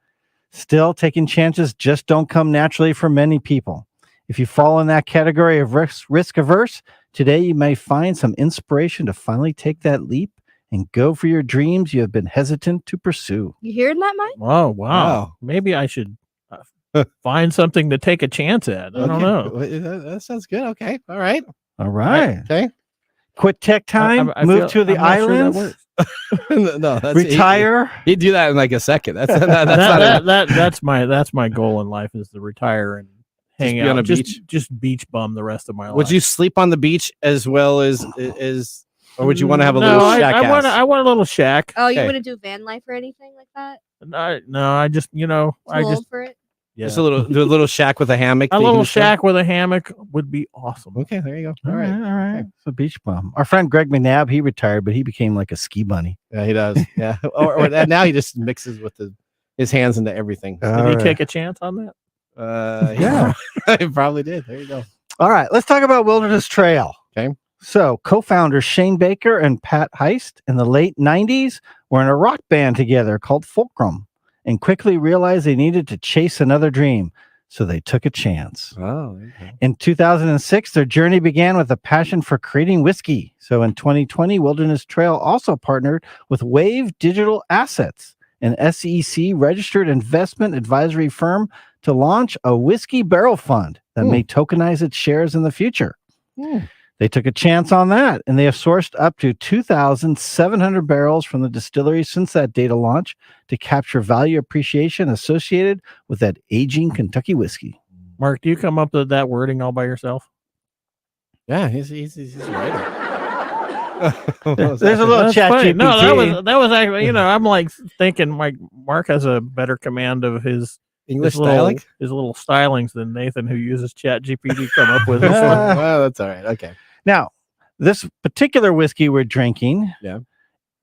Still, taking chances just don't come naturally for many people. If you fall in that category of risk averse, today you may find some inspiration to finally take that leap and go for your dreams you have been hesitant to pursue.
You hearing that, Mike?
Oh, wow. Maybe I should find something to take a chance at. I don't know.
That sounds good. Okay. All right.
All right.
Okay.
Quit tech time, move to the islands,
no, that's
retire.
He'd do that in like a second.
That's my goal in life is to retire and hang out
on a beach.
Just beach bum the rest of my life.
Would you sleep on the beach as well as or would you want to have a little shack?
I want a little shack.
Oh, you wouldn't do van life or anything like that?
No, I just
Too old for it?
Yeah. Just do a little shack with a hammock.
A little shack with a hammock would be awesome.
Okay, there you go.
All right. Okay. So beach bum. Our friend Greg McNabb, he retired, but he became like a ski bunny.
Yeah, he does. Yeah. or now he just mixes with his hands into everything.
Did he take a chance on that?
Yeah. He probably did. There you go.
All right, let's talk about Wilderness Trail.
Okay.
So co-founders Shane Baker and Pat Heist in the late 90s were in a rock band together called Fulcrum and quickly realized they needed to chase another dream. So they took a chance.
Oh, okay.
In 2006, their journey began with a passion for creating whiskey. So in 2020, Wilderness Trail also partnered with Wave Digital Assets, an SEC registered investment advisory firm, to launch a whiskey barrel fund that may tokenize its shares in the future. They took a chance on that, and they have sourced up to 2,700 barrels from the distillery since that data launch to capture value appreciation associated with that aging Kentucky whiskey.
Mark, do you come up with that wording all by yourself?
Yeah, he's a writer.
There's a little chat GPT.
No, that was actually, I'm like thinking Mark has a better command of his
English styling?
His little stylings than Nathan, who uses ChatGPT to come up with this one.
Well, that's all right. Okay.
Now, this particular whiskey we're drinking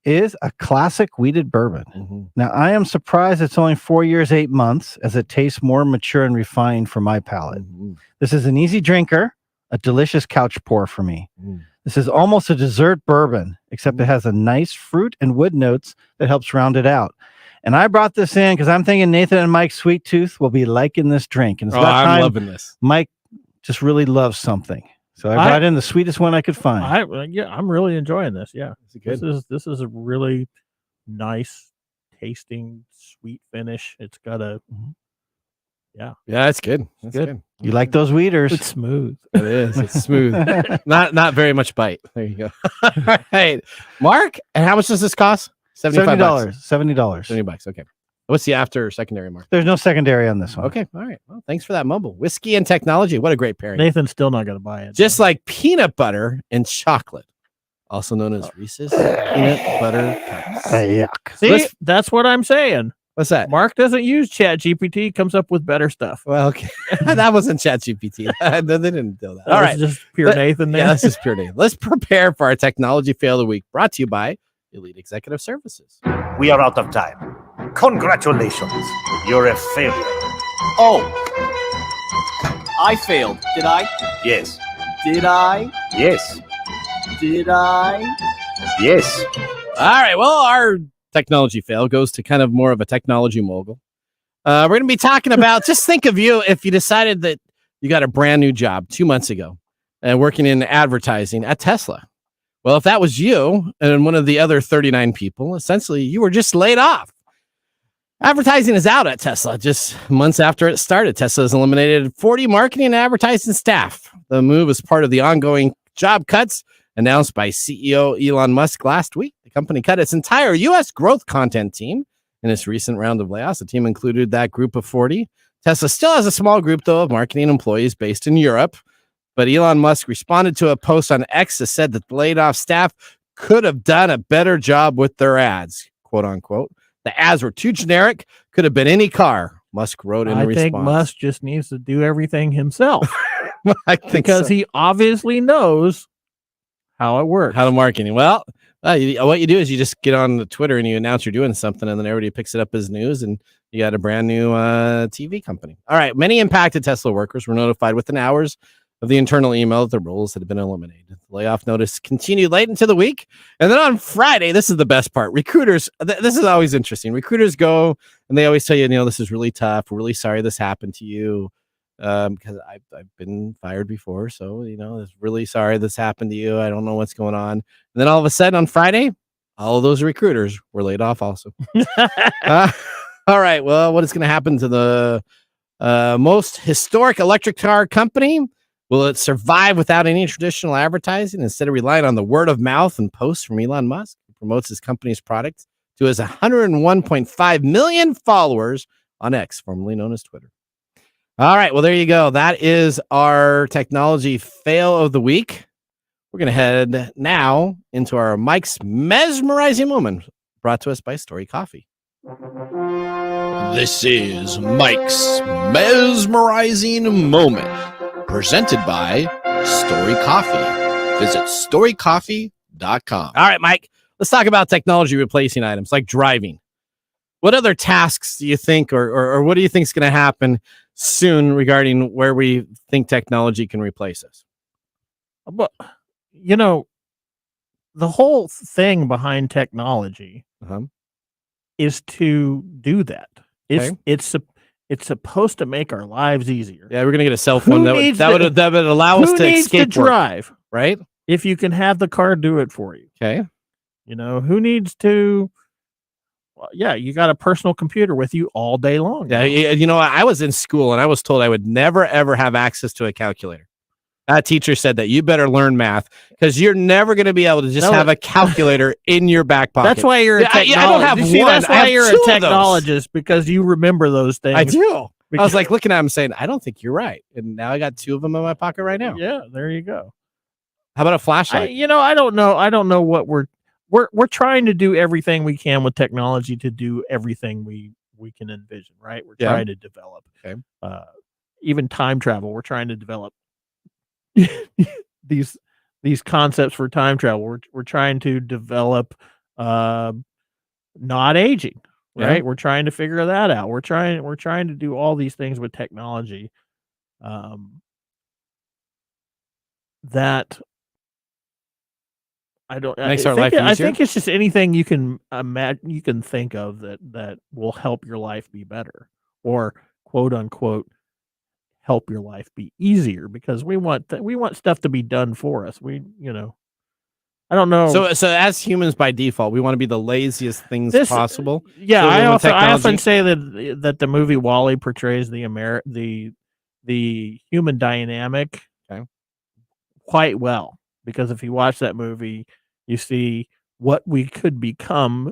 is a classic wheated bourbon.
Mm-hmm.
Now, I am surprised it's only 4 years, 8 months, as it tastes more mature and refined for my palate.
Mm-hmm.
This is an easy drinker, a delicious couch pour for me. This is almost a dessert bourbon, except it has a nice fruit and wood notes that helps round it out. And I brought this in because I'm thinking Nathan and Mike Sweet Tooth will be liking this drink. And it's about time
I'm loving this.
Mike just really loves something. So I brought in the sweetest one I could find.
I'm really enjoying this. Yeah,
This
this is a really nice tasting sweet finish. It's got a
yeah, it's good. It's good.
You like those weeders?
It's smooth.
It is. It's smooth. not very much bite. There you go. All right, Mark. And how much does this cost? $75.
$70.
$70. Okay. What's the after secondary, Mark?
There's no secondary on this one.
Okay. All right. Well, thanks for that mumble. Whiskey and technology. What a great pairing.
Nathan's still not going to buy it.
Just like peanut butter and chocolate, also known as Reese's peanut butter cups.
Yuck.
See, that's what I'm saying.
What's that?
Mark doesn't use ChatGPT, comes up with better stuff.
Well, okay. That wasn't ChatGPT. They didn't do that. All right.
Just pure Nathan there.
Yeah, this is pure Nathan. Let's prepare for our technology fail of the week, brought to you by Elite Executive Services.
We are out of time. Congratulations. You're a failure.
Oh. I failed. Did I?
Yes.
Did I?
Yes.
Did I?
Yes.
All right. Well, our technology fail goes to kind of more of a technology mogul. We're going to be talking about, just think of you if you decided that you got a brand new job 2 months ago and working in advertising at Tesla. Well, if that was you and one of the other 39 people, essentially you were just laid off. Advertising is out at Tesla. Just months after it started, Tesla has eliminated 40 marketing and advertising staff. The move is part of the ongoing job cuts announced by CEO Elon Musk last week. The company cut its entire U.S. growth content team in its recent round of layoffs. The team included that group of 40. Tesla still has a small group, though, of marketing employees based in Europe. But Elon Musk responded to a post on X that said that the laid off staff could have done a better job with their ads, quote unquote. The ads were too generic, could have been any car, Musk wrote in response.
I think Musk just needs to do everything himself.
I think
because he obviously knows how it works.
How to marketing. Well, what you do is you just get on the Twitter and you announce you're doing something, and then everybody picks it up as news, and you got a brand new TV company. All right. Many impacted Tesla workers were notified within hours of the internal email that the roles had been eliminated. The layoff notice continued late into the week. And then on Friday, this is the best part. Recruiters, this is always interesting. Recruiters go and they always tell you, this is really tough. We're really sorry this happened to you. Because I've been fired before. So, it's really sorry this happened to you. I don't know what's going on. And then all of a sudden on Friday, all of those recruiters were laid off also. All right. Well, what is going to happen to the most historic electric car company? Will it survive without any traditional advertising instead of relying on the word of mouth and posts from Elon Musk, who promotes his company's product to his 101.5 million followers on X, formerly known as Twitter? All right. Well, there you go. That is our technology fail of the week. We're going to head now into our Mike's mesmerizing moment, brought to us by Story Coffee.
This is Mike's mesmerizing moment, presented by Story Coffee. Visit storycoffee.com.
All right, Mike, let's talk about technology replacing items like driving. What other tasks do you think, or what do you think is going to happen soon regarding where we think technology can replace us?
But, the whole thing behind technology is to do that. It's supposed to make our lives easier.
Yeah, we're gonna get a cell phone that would allow us to escape
drive,
right?
If you can have the car do it for you.
Okay.
Who needs to? Well, yeah, you got a personal computer with you all day long.
Yeah, I was in school and I was told I would never ever have access to a calculator. That teacher said that you better learn math because you're never going to be able to just have a calculator in your back pocket.
That's why you're a technologist.
I don't have one.
That's why you're a technologist, because you remember those things.
I do. I was like looking at him saying, I don't think you're right. And now I got two of them in my pocket right now.
Yeah, there you go.
How about a flashlight?
I don't know. I don't know what we're trying to do everything we can with technology to do everything we can envision, right? We're trying to develop.
Okay.
Even time travel, we're trying to develop these concepts for time travel. We're trying to develop not aging, right?
Yeah.
We're trying to figure that out. We're trying to do all these things with technology that I don't
makes our life easier.
I think it's just anything you can imagine, you can think of that will help your life be better, or quote unquote help your life be easier because we want stuff to be done for us. I don't know.
So as humans by default, we want to be the laziest things possible.
Yeah,
So
I
with
often
technology-
say that the movie WALL-E portrays the human dynamic quite well, because if you watch that movie, you see what we could become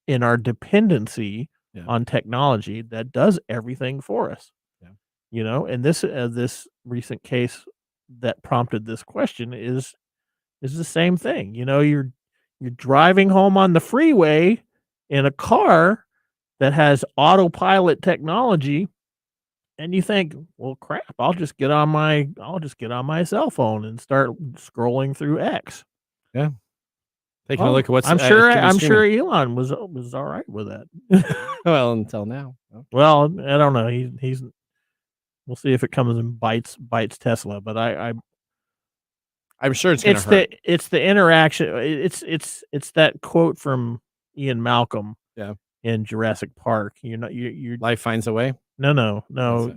in our dependency on technology that does everything for us. And this recent case that prompted this question is the same thing. You're driving home on the freeway in a car that has autopilot technology, and you think, well, crap, I'll just get on my cell phone and start scrolling through X.
Yeah. Taking a look at what's
I'm
streaming.
sure Elon was all right with that.
Well, until now.
Well, I don't know. He's we'll see if it comes and bites Tesla, but
I'm sure it's going to hurt.
It's the interaction. It's that quote from Ian Malcolm. In Jurassic Park. You
life finds a way.
No.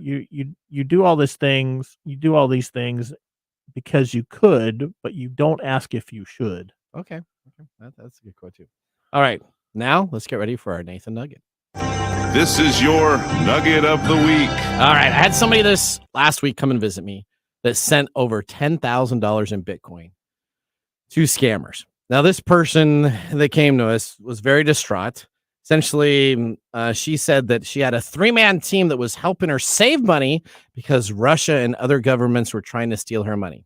You do all these things. You do all these things because you could, but you don't ask if you should.
Okay. That's a good quote too. All right, now let's get ready for our Nathan Nugget.
This is your Nugget of the Week.
All right, I had somebody this last week come and visit me that sent over $10,000 in Bitcoin to scammers. Now, this person that came to us was very distraught. Essentially, she said that she had a 3-man team that was helping her save money because Russia and other governments were trying to steal her money.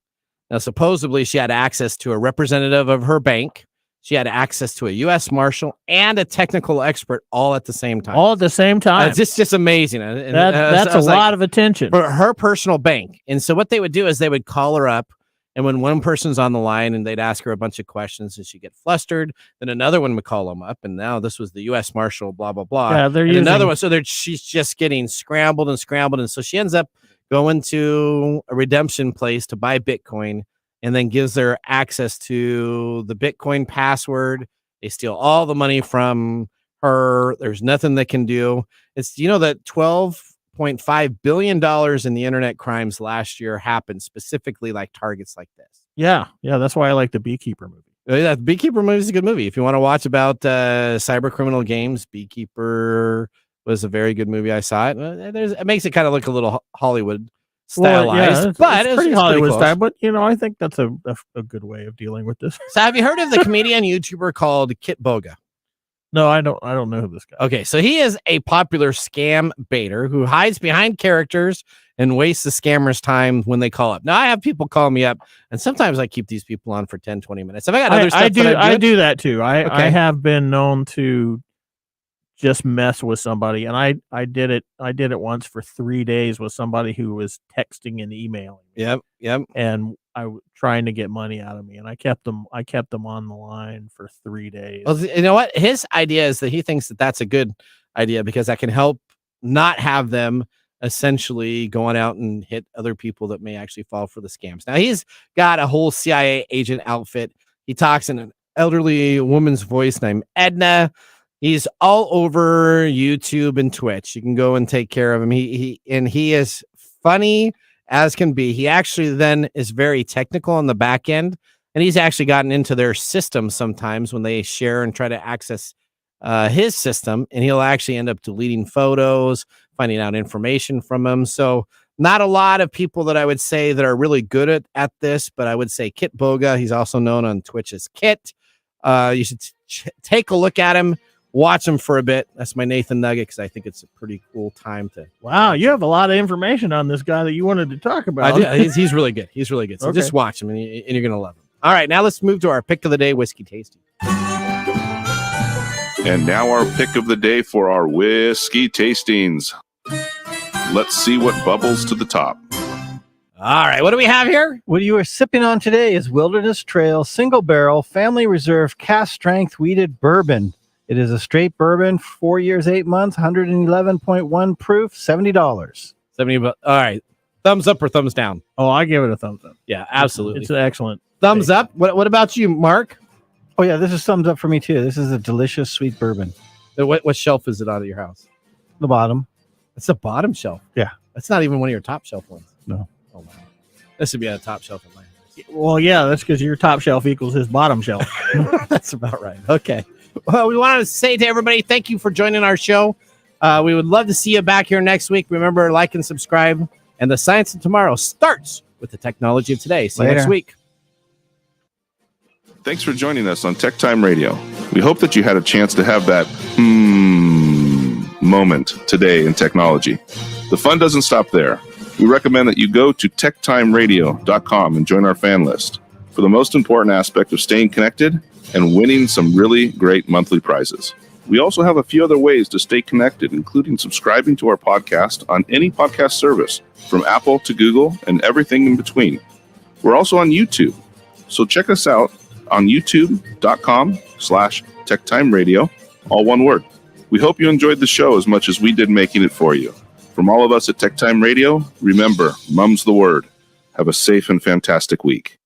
Now, supposedly, she had access to a representative of her bank. She had access to a U.S. Marshal and a technical expert all at the same time.
All at the same time.
It's just amazing. And,
that's a lot of attention.
For her personal bank. And so what they would do is they would call her up, and when one person's on the line and they'd ask her a bunch of questions and she'd get flustered, then another one would call them up. And now this was the U.S. Marshal, blah, blah, blah.
Yeah, they're
and
using
another one. So she's just getting scrambled. And so she ends up going to a redemption place to buy Bitcoin, and then gives her access to the Bitcoin password. They steal all the money from her. There's nothing they can do. It's, that $12.5 billion in the internet crimes last year happened specifically like targets like this.
Yeah. That's why I like the Beekeeper movie.
Yeah, the Beekeeper movie is a good movie. If you want to watch about cyber criminal games, Beekeeper was a very good movie. I saw it. It makes it kind of look a little Hollywood stylized, but
it's pretty Hollywood style. But I think that's a good way of dealing with this.
So, have you heard of the comedian YouTuber called Kit Boga?
No, I don't know who this guy is.
Okay, so he is a popular scam baiter who hides behind characters and wastes the scammers' time when they call up. Now, I have people call me up, and sometimes I keep these people on for 10, 20 minutes. If I got other stuff
I do that too. I have been known to just mess with somebody, and I did it once for 3 days with somebody who was texting and emailing me.
Yep.
And I was trying to get money out of me, and I kept them on the line for 3 days.
Well, you know what? His idea is that he thinks that that's a good idea because that can help not have them essentially going out and hit other people that may actually fall for the scams. Now, he's got a whole CIA agent outfit. He talks in an elderly woman's voice named Edna. He's all over YouTube and Twitch. You can go and take care of him. He is funny as can be. He actually then is very technical on the back end, and he's actually gotten into their system sometimes when they share and try to access his system, and he'll actually end up deleting photos, finding out information from them. So not a lot of people that I would say that are really good at this, but I would say Kit Boga. He's also known on Twitch as Kit. You should take a look at him. Watch him for a bit. That's my Nathan Nugget because I think it's a pretty cool time to.
Wow, you have a lot of information on this guy that you wanted to talk about.
He's really good. He's really good. So just watch him, and you're gonna love him. All right, now let's move to our pick of the day, whiskey tasting.
And now our pick of the day for our whiskey tastings. Let's see what bubbles to the top.
All right, what do we have here?
What you are sipping on today is Wilderness Trail Single Barrel Family Reserve Cask Strength Wheated Bourbon. It is a straight bourbon, 4 years, 8 months, 111.1 proof, $70.
All right. Thumbs up or thumbs down?
Oh, I give it a thumbs up.
Yeah, absolutely.
It's an excellent.
Thumbs up. What about you, Mark?
Oh, yeah, this is thumbs up for me, too. This is a delicious, sweet bourbon.
What shelf is it out of your house?
The bottom.
It's the bottom shelf.
Yeah.
That's not even one of your top shelf ones.
No.
Oh, wow. This would be on the top shelf of my house.
Well, yeah, that's because your top shelf equals his bottom shelf.
That's about right. Okay. Well, we wanted to say to everybody, thank you for joining our show. We would love to see you back here next week. Remember, like and subscribe. And the science of tomorrow starts with the technology of today. See you next week.
Thanks for joining us on Tech Time Radio. We hope that you had a chance to have that moment today in technology. The fun doesn't stop there. We recommend that you go to techtimeradio.com and join our fan list for the most important aspect of staying connected and winning some really great monthly prizes. We also have a few other ways to stay connected, including subscribing to our podcast on any podcast service, from Apple to Google and everything in between. We're also on YouTube, so check us out on youtube.com/techtimeradio, all one word. We hope you enjoyed the show as much as we did making it for you. From all of us at Tech Time Radio, remember, mum's the word. Have a safe and fantastic week.